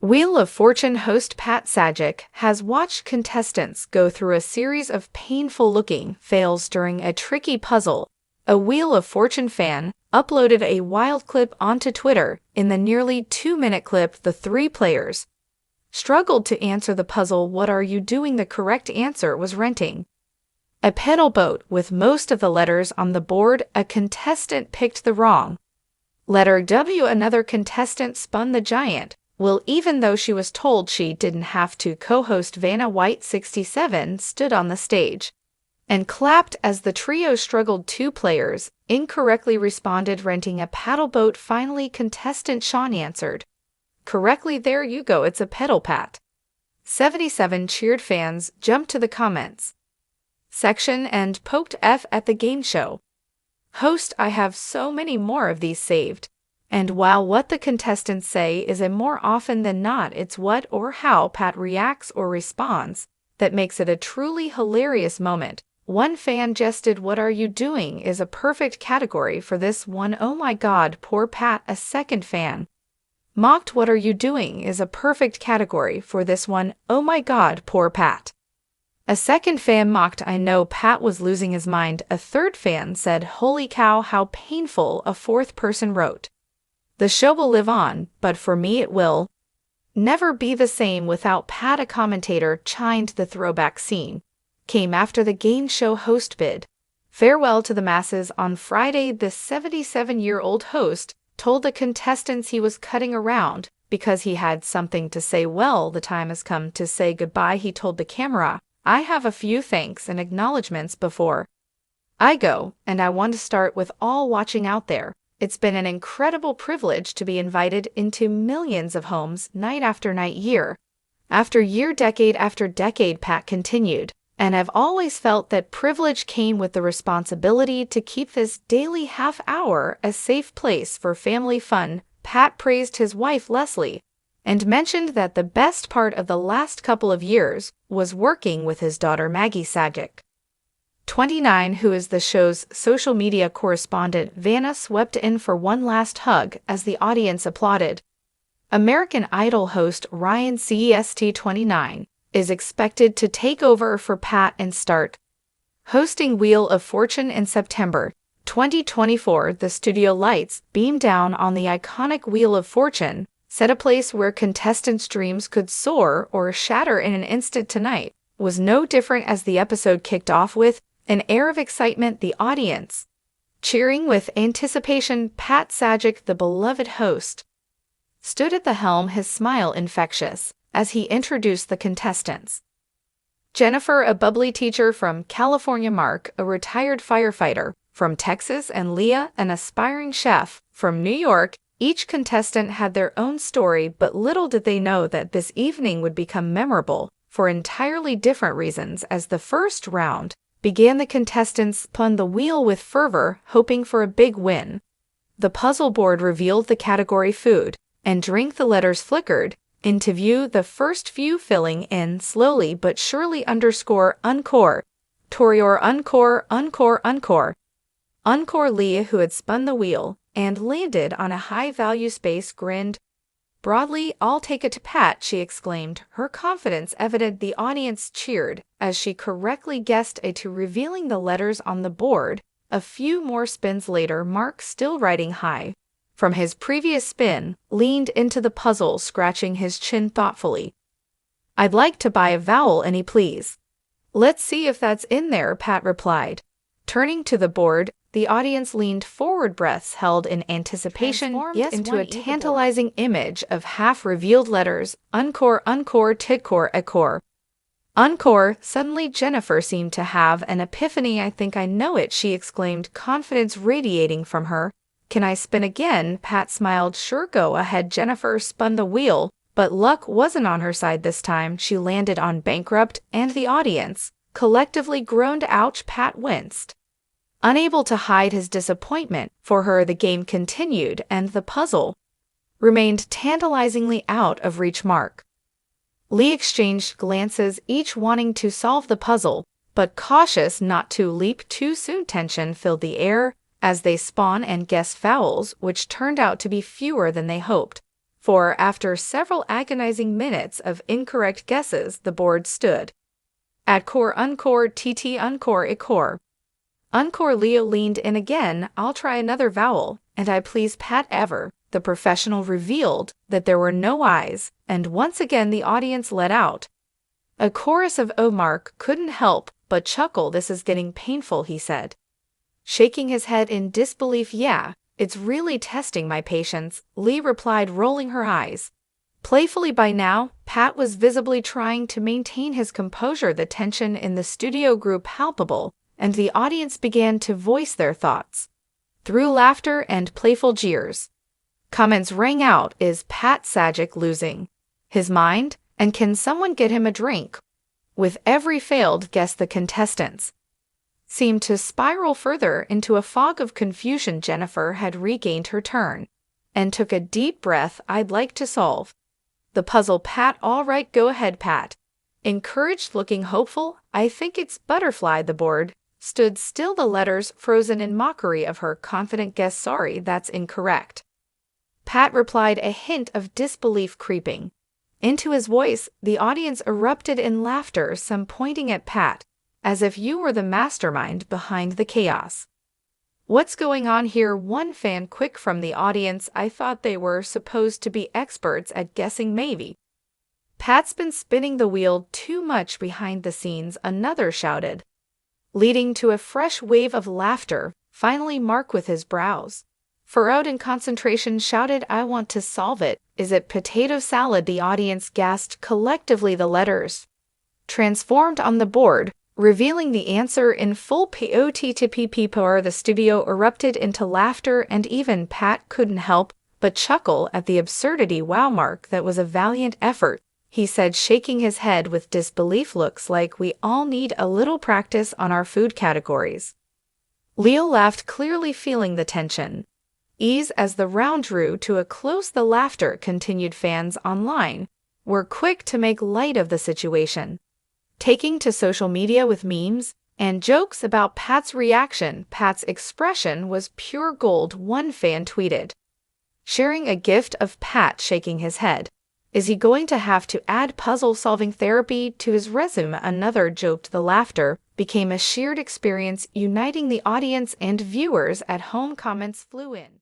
Wheel of Fortune host Pat Sajak has watched contestants go through a series of painful-looking fails during a tricky puzzle. A Wheel of Fortune fan uploaded a wild clip onto Twitter. In the nearly 2-minute clip, the three players struggled to answer the puzzle. What are you doing? The correct answer was renting a pedal boat with most of the letters on the board. A contestant picked the wrong letter W. Another contestant spun the giant wheel even though she was told she didn't have to. Co-host Vanna White 67 stood on the stage and clapped as the trio struggled. Two players incorrectly responded, renting a paddle boat. Finally, contestant Sean answered correctly. There you go, it's a pedal. Pat 77 cheered. Fans jumped to the comments section and poked F at the game show host. I have so many more of these saved. And while what the contestants say is a more often than not it's what or how Pat reacts or responds that makes it a truly hilarious moment. One fan jested, "What are you doing?" is a perfect category for this one. Oh my god, poor Pat. A second fan mocked, "What are you doing?" is a perfect category for this one. Oh my god, poor Pat. A second fan mocked, "I know Pat was losing his mind." A third fan said, "Holy cow, how painful." A fourth person wrote, "The show will live on, but for me it will never be the same without Pat." A commentator chimed, "The throwback scene came after the game show host bid farewell to the masses on Friday." The 77-year-old host told the contestants he was cutting around because he had something to say. "Well, the time has come to say goodbye," he told the camera. "I have a few thanks and acknowledgments before I go, and I want to start with all watching out there. It's been an incredible privilege to be invited into millions of homes night after night, year after year, decade after decade," Pat continued. "And I've always felt that privilege came with the responsibility to keep this daily half hour a safe place for family fun." Pat praised his wife Leslie and mentioned that the best part of the last couple of years was working with his daughter Maggie Sajak 29, who is the show's social media correspondent. Vanna swept in for one last hug as the audience applauded. American Idol host Ryan Cest 29 is expected to take over for Pat and start hosting Wheel of Fortune in September 2024. The studio lights beamed down on the iconic Wheel of Fortune, set a place where contestants' dreams could soar or shatter in an instant. Tonight was no different as the episode kicked off with an air of excitement, the audience cheering with anticipation. Pat Sajak, the beloved host, stood at the helm, his smile infectious, as he introduced the contestants. Jennifer, a bubbly teacher from California, Mark, a retired firefighter from Texas, and Leah, an aspiring chef from New York. Each contestant had their own story, but little did they know that this evening would become memorable for entirely different reasons. As the first round began, the contestants spun the wheel with fervor, hoping for a big win. The puzzle board revealed the category food and drink. The letters flickered into view, the first few filling in slowly but surely. Encore, Torior, encore. Leah, who had spun the wheel and landed on a high-value space, grinned broadly. "I'll take it to Pat," she exclaimed, her confidence evident. The audience cheered as she correctly guessed a 2, revealing the letters on the board. A few more spins later, Mark, still riding high from his previous spin, leaned into the puzzle, scratching his chin thoughtfully. "I'd like to buy a vowel any, please." "Let's see if that's in there," Pat replied. Turning to the board, the audience leaned forward, breaths held in anticipation, into a tantalizing image of half-revealed letters. Encore, tidcore, accore. Encore. Suddenly, Jennifer seemed to have an epiphany. "I think I know it," she exclaimed, confidence radiating from her. "Can I spin again?" Pat smiled. "Sure, go ahead." Jennifer spun the wheel, but luck wasn't on her side this time. She landed on bankrupt, and the audience collectively groaned. "Ouch." Pat winced, unable to hide his disappointment. For her, the game continued, and the puzzle remained tantalizingly out of reach. Mark, Lee exchanged glances, each wanting to solve the puzzle, but cautious not to leap too soon. Tension filled the air as they spun and guessed vowels, which turned out to be fewer than they hoped For after several agonizing minutes of incorrect guesses, the board stood. Adcore encore tt encore icore. Encore. Leo leaned in again. I'll try another vowel, and I please Pat ever. The professional revealed that there were no eyes, and once again the audience let out a chorus of "Oh." Mark couldn't help but chuckle. This is getting painful, he said, shaking his head in disbelief. Yeah, it's really testing my patience, Lee replied, rolling her eyes playfully. By now, Pat was visibly trying to maintain his composure. The tension in the studio grew palpable, and the audience began to voice their thoughts through laughter and playful jeers. Comments rang out. Is Pat Sajak losing his mind? And can someone get him a drink? With every failed guess, the contestants seemed to spiral further into a fog of confusion. Jennifer had regained her turn and took a deep breath. I'd like to solve the puzzle, Pat. All right, go ahead, Pat encouraged, looking hopeful. I think it's butterfly. The board stood still, the letters frozen in mockery of her confident guess. Sorry, that's incorrect, Pat replied, a hint of disbelief creeping into his voice. The audience erupted in laughter, some pointing at Pat as if you were the mastermind behind the chaos. What's going on here? One fan quick from the audience. I thought they were supposed to be experts at guessing. Maybe Pat's been spinning the wheel too much behind the scenes, another shouted, leading to a fresh wave of laughter. Finally, Mark, with his brows furrowed in concentration, shouted, I want to solve it. Is it potato salad? The audience gasped collectively. The letters transformed on the board, revealing the answer in full. POTTPPPR. The studio erupted into laughter, and even Pat couldn't help but chuckle at the absurdity. Wow, Mark, that was a valiant effort, he said, shaking his head with disbelief. Looks like we all need a little practice on our food categories. Leo laughed, clearly feeling the tension ease as the round drew to a close. The laughter continued. Fans online were quick to make light of the situation, taking to social media with memes and jokes about Pat's reaction. Pat's expression was pure gold, one fan tweeted, sharing a gift of Pat shaking his head. Is he going to have to add puzzle-solving therapy to his resume? Another joked. The laughter became a shared experience, uniting the audience and viewers at home. Comments flew in.